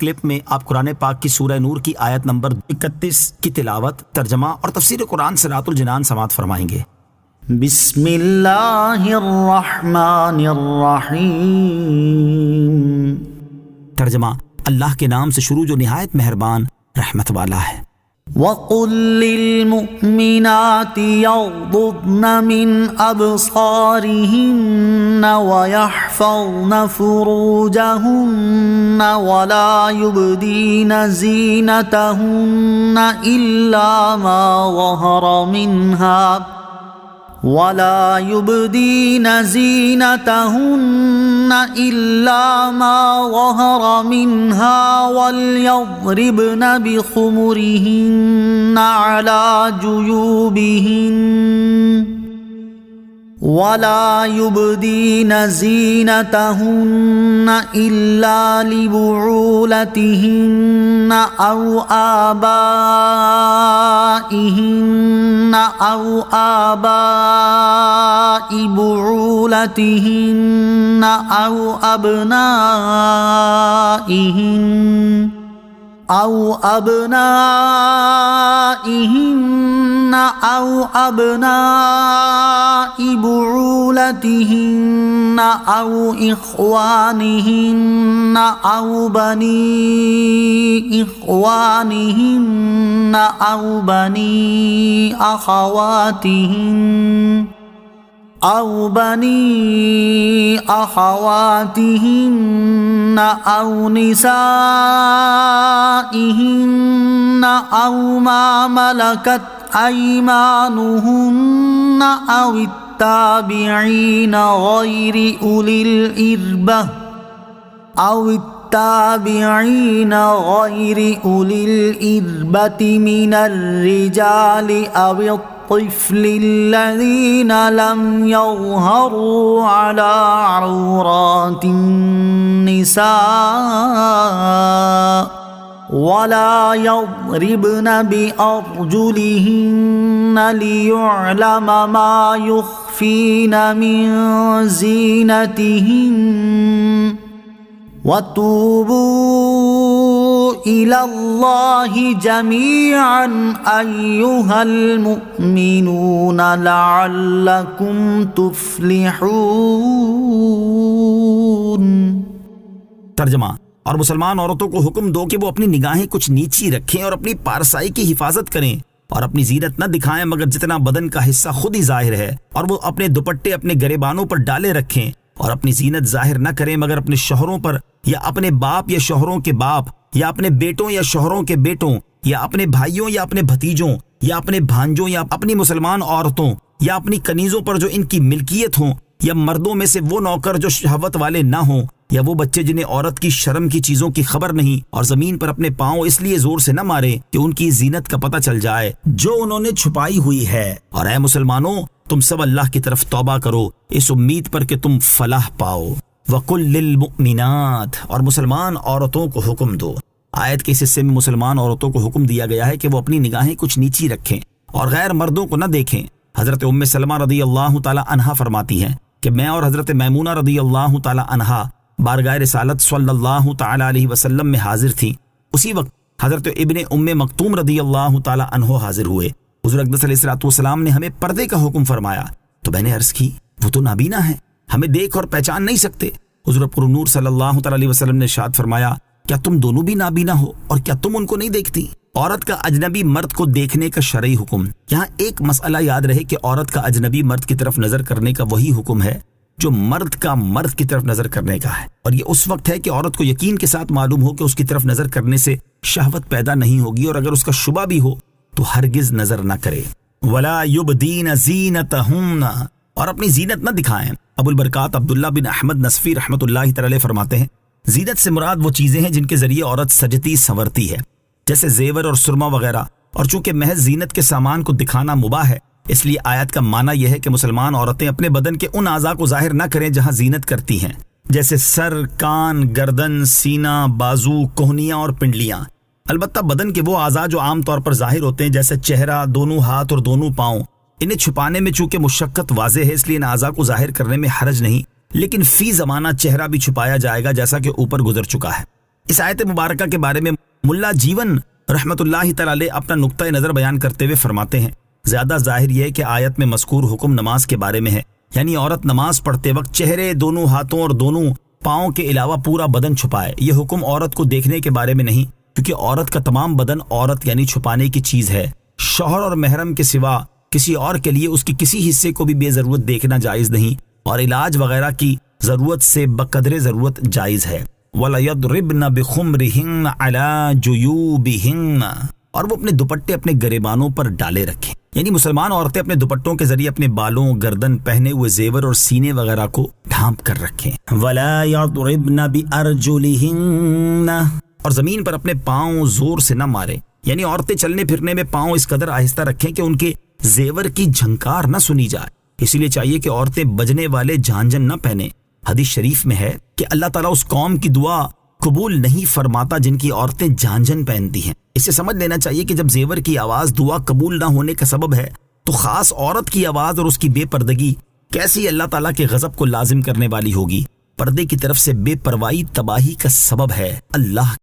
Clip میں آپ قرآن پاک کی سورہ نور کی آیت نمبر 31 کی تلاوت، ترجمہ اور تفسیر قرآن صراط الجنان سماعت فرمائیں گے۔ بسم اللہ الرحمن الرحیم۔ ترجمہ، اللہ کے نام سے شروع جو نہایت مہربان رحمت والا ہے۔ وَقُلْ لِلْمُؤْمِنَاتِ يَغْضُضْنَ مِنْ أَبْصَارِهِنَّ وَيَحْفَظْنَ فُرُوجَهُنَّ وَلَا يُبْدِينَ زِينَتَهُنَّ إِلَّا مَا ظَهَرَ مِنْهَا وَلْيَضْرِبْنَ بِخُمُرِهِنَّ عَلَى جُيُوبِهِنَّ وَلَا يُبْدِينَ زِينَتَهُنَّ إِلَّا لِبُعُولَتِهِنَّ أَوْ آبَائِهِنَّ أَوْ آبَاءِ بُعُولَتِهِنَّ أَوْ أبنائهن بعولتهن أو إخوانهن أو بني إخوانهن أو بني أخواتهن أو نسائهن أو ما ملكت أيمانهن أو التابعين غير أولي الإربة من الرجال أو الطفل الذين لم يظهروا على عورات النساء ولا يضربن بأرجلهن ليعلم ما يخفين من زينتهن وَتُوبُوا إِلَى اللَّهِ جَمِيعًا أَيُّهَا الْمُؤْمِنُونَ لَعَلَّكُمْ تُفْلِحُونَ۔ ترجمہ، اور مسلمان عورتوں کو حکم دو کہ وہ اپنی نگاہیں کچھ نیچی رکھیں اور اپنی پارسائی کی حفاظت کریں اور اپنی زینت نہ دکھائیں مگر جتنا بدن کا حصہ خود ہی ظاہر ہے، اور وہ اپنے دوپٹے اپنے گریبانوں پر ڈالے رکھیں اور اپنی زینت ظاہر نہ کریں مگر اپنے شوہروں پر یا اپنے باپ یا شوہروں کے باپ یا اپنے بیٹوں یا شوہروں کے بیٹوں یا اپنے بھائیوں یا اپنے بھتیجوں یا اپنے بھانجوں یا اپنی مسلمان عورتوں یا اپنی کنیزوں پر جو ان کی ملکیت ہوں، یا مردوں میں سے وہ نوکر جو شہوت والے نہ ہوں، یا وہ بچے جنہیں عورت کی شرم کی چیزوں کی خبر نہیں، اور زمین پر اپنے پاؤں اس لیے زور سے نہ مارے کہ ان کی زینت کا پتہ چل جائے جو انہوں نے چھپائی ہوئی ہے۔ اور اے مسلمانوں، تم سب اللہ کی طرف توبہ کرو اس امید پر کہ تم فلاح پاؤ۔ وَقُلْ لِلْمُؤْمِنَاتِ، اور مسلمان عورتوں کو حکم دو۔ آیت کے اس حصے میں مسلمان عورتوں کو حکم دیا گیا ہے کہ وہ اپنی نگاہیں کچھ نیچی رکھیں اور غیر مردوں کو نہ دیکھیں۔ حضرت ام سلمہ رضی اللہ تعالی عنہا فرماتی ہیں کہ میں اور حضرت میمونہ رضی اللہ تعالی عنہا بارگاہ رسالت صلی اللہ تعالی علیہ وسلم میں حاضر تھیں۔ اسی وقت حضرت ابن ام مکتوم رضی اللہ تعالی عنہ حاضر ہوئے۔ حضور اقدس علیہ الصلوۃ والسلام نے ہمیں پردے کا حکم فرمایا تو میں نے عرض کی وہ تو نابینا ہیں، ہمیں دیکھ اور پہچان نہیں سکتے۔ حضور پر نور صلی اللہ تعالی علیہ وسلم نے ارشاد فرمایا کیا تم دونوں بھی نابینا ہو اور کیا تم ان کو نہیں دیکھتی؟ عورت کا اجنبی مرد کو دیکھنے کا شرعی حکم۔ یہاں ایک مسئلہ یاد رہے کہ عورت کا اجنبی مرد کی طرف نظر کرنے کا وہی حکم ہے جو مرد کا مرد کی طرف نظر کرنے کا ہے، اور یہ اس وقت ہے کہ عورت کو یقین کے ساتھ معلوم ہو کہ اس کی طرف نظر کرنے سے شہوت پیدا نہیں ہوگی، اور اگر اس کا شبہ بھی ہو تو ہرگز نظر نہ کرے۔ وَلَا يُبْدِينَ زِينَتَهُنَّ، اور اپنی زینت نہ دکھائیں۔ ابو البرکات عبداللہ بن احمد نصفی رحمۃ اللہ تعالی فرماتے ہیں زینت سے مراد وہ چیزیں ہیں جن کے ذریعے عورت سجتی سنورتی ہے، جیسے زیور اور سرما وغیرہ، اور چونکہ محض زینت کے سامان کو دکھانا مباح ہے اس لیے آیت کا معنی یہ ہے کہ مسلمان عورتیں اپنے بدن کے ان اعضاء کو ظاہر نہ کریں جہاں زینت کرتی ہیں، جیسے سر، کان، گردن، سینہ، بازو، کوہنیاں اور پنڈلیاں۔ البتہ بدن کے وہ اعضاء جو عام طور پر ظاہر ہوتے ہیں جیسے چہرہ، دونوں ہاتھ اور دونوں پاؤں، انہیں چھپانے میں چونکہ مشقت واضح ہے اس لیے ان اعضاء کو ظاہر کرنے میں حرج نہیں، لیکن فی زمانہ چہرہ بھی چھپایا جائے گا جیسا کہ اوپر گزر چکا ہے۔ اس آیت مبارکہ کے بارے میں ملا جیون رحمت اللہ تعالی علیہ اپنا نقطۂ نظر بیان کرتے ہوئے فرماتے ہیں، زیادہ ظاہر یہ ہے کہ آیت میں مذکور حکم نماز کے بارے میں ہے، یعنی عورت نماز پڑھتے وقت چہرے، دونوں ہاتھوں اور دونوں پاؤں کے علاوہ پورا بدن چھپائے۔ یہ حکم عورت کو دیکھنے کے بارے میں نہیں، کیونکہ عورت کا تمام بدن عورت یعنی چھپانے کی چیز ہے۔ شوہر اور محرم کے سوا کسی اور کے لیے اس کی کسی حصے کو بھی بے ضرورت دیکھنا جائز نہیں، اور علاج وغیرہ کی ضرورت سے بقدر ضرورت جائز ہے۔ وَلَيَضْرِبْنَ بِخُمْرِهِنَّ عَلَى جُيُوبِهِنَّ، اور وہ اپنے دوپٹے اپنے گریبانوں پر ڈالے رکھیں، یعنی مسلمان عورتیں اپنے دوپٹوں کے ذریعے اپنے بالوں، گردن، پہنے ہوئے زیور اور سینے وغیرہ کو ڈھانپ کر رکھیں۔ وَلَا يَضْرِبْنَ بِأَرْجُلِهِنَّ، اور زمین پر اپنے پاؤں زور سے نہ مارے، یعنی عورتیں چلنے پھرنے میں پاؤں اس قدر آہستہ رکھیں کہ ان کے زیور کی جھنکار نہ سنی جائے۔ اسی لیے چاہیے کہ عورتیں بجنے والے جھانجھن نہ پہنیں۔ حدیث شریف میں ہے کہ اللہ تعالیٰ اس قوم کی دعا قبول نہیں فرماتا جن کی عورتیں جھانجھن پہنتی ہیں۔ اسے سمجھ لینا چاہیے کہ جب زیور کی آواز دعا قبول نہ ہونے کا سبب ہے، تو خاص عورت کی آواز اور اس کی بے پردگی کیسی اللہ تعالیٰ کے غضب کو لازم کرنے والی ہوگی۔ پردے کی طرف سے بے پرواہی تباہی کا سبب ہے۔ اللہ